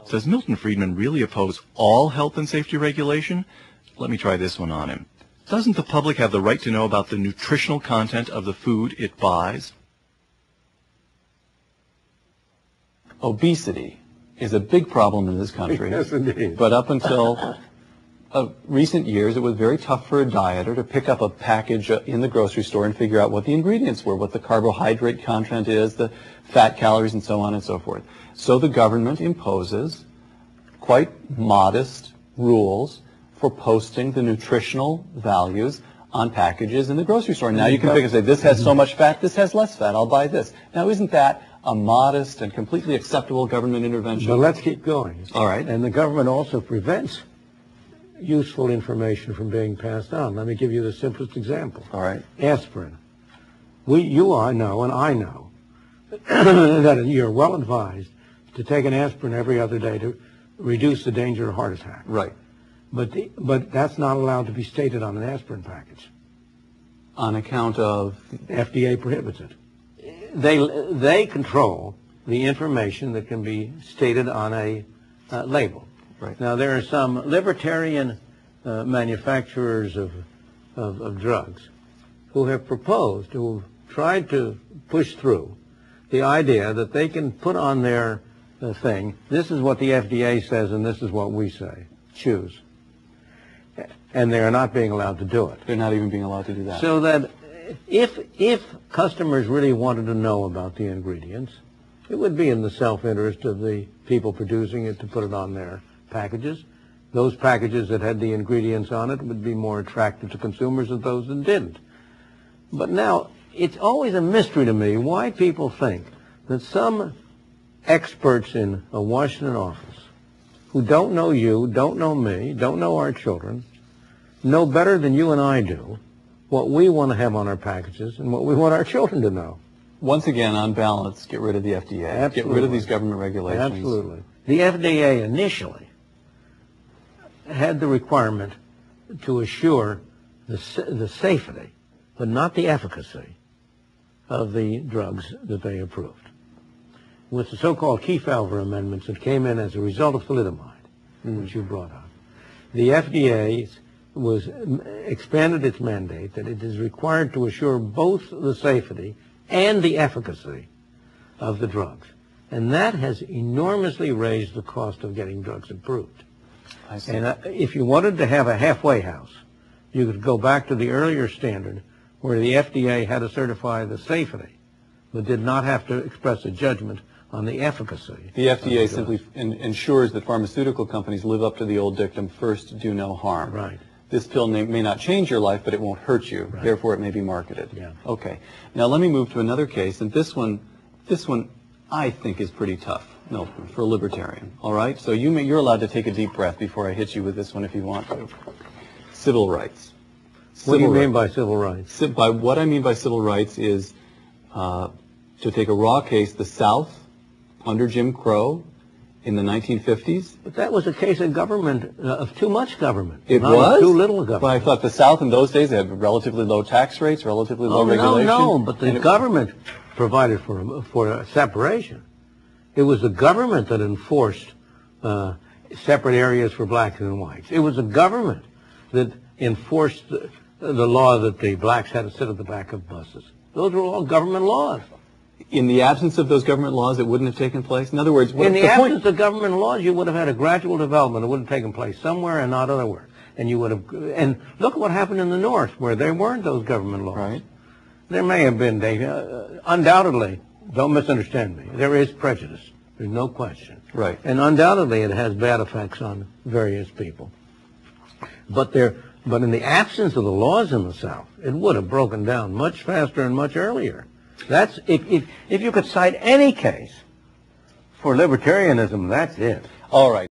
Does Milton Friedman really oppose all health and safety regulation? Let me try this one on him. Doesn't the public have the right to know about the nutritional content of the food it buys? Obesity is a big problem in this country. Yes, indeed. But up until recent years, it was very tough for a dieter to pick up a package in the grocery store and figure out what the ingredients were, what the carbohydrate content is, the fat calories, and so on and so forth. So the government imposes quite modest rules for posting the nutritional values on packages in the grocery store. Now you can pick and say, this has so much fat, this has less fat, I'll buy this. Now isn't that a modest and completely acceptable government intervention? But let's keep going. All right. And the government also prevents useful information from being passed on. Let me give you the simplest example. All right. Aspirin. You know, and I know, that you're well advised to take an aspirin every other day to reduce the danger of heart attack. Right. But that's not allowed to be stated on an aspirin package. On account of? FDA prohibits it. They control the information that can be stated on a label. Right. Now, there are some libertarian manufacturers of drugs who have proposed, who have tried to push through the idea that they can put on their thing, this is what the FDA says and this is what we say. Choose. And they're not being allowed to do it. They're not even being allowed to do that. So that if customers really wanted to know about the ingredients, it would be in the self-interest of the people producing it to put it on their packages. Those packages that had the ingredients on it would be more attractive to consumers than those that didn't. But now, it's always a mystery to me why people think that some experts in a Washington office who don't know you, don't know me, don't know our children, know better than you and I do what we want to have on our packages and what we want our children to know. Once again, on balance, get rid of the FDA. Absolutely. Get rid of these government regulations. Absolutely. The FDA initially had the requirement to assure the safety, but not the efficacy, of the drugs that they approved. With the so-called Kefauver amendments that came in as a result of thalidomide, which you brought up, the FDA expanded its mandate that it is required to assure both the safety and the efficacy of the drugs. And that has enormously raised the cost of getting drugs approved. I see. And if you wanted to have a halfway house, you could go back to the earlier standard where the FDA had to certify the safety, but did not have to express a judgment on the efficacy. The FDA simply ensures that pharmaceutical companies live up to the old dictum, first do no harm. Right. This pill may not change your life, but it won't hurt you. Right. Therefore, it may be marketed. Yeah. Okay. Now, let me move to another case, and this one I think is pretty tough, Milton, for a libertarian. All right? So you're allowed to take a deep breath before I hit you with this one if you want to. Civil rights. What do you mean by civil rights? By what I mean by civil rights is to take a raw case, the South, under Jim Crow, in the 1950s. But that was a case of government, of too much government. It not was? of too little government. But I thought the South in those days, they had relatively low tax rates, relatively low regulation. No, but the government provided for a separation. It was the government that enforced separate areas for blacks and whites. It was the government that enforced the law that the blacks had to sit at the back of buses. Those were all government laws. In the absence of those government laws, it wouldn't have taken place? In other words, in the absence of government laws, you would have had a gradual development. It would have taken place somewhere and not otherwhere. And you would have, and look what happened in the North, where there weren't those government laws. Right. There may have been, undoubtedly, don't misunderstand me, there is prejudice. There's no question. Right. And undoubtedly it has bad effects on various people. But in the absence of the laws in the South, it would have broken down much faster and much earlier. That's, if you could cite any case for libertarianism, that's it. All right.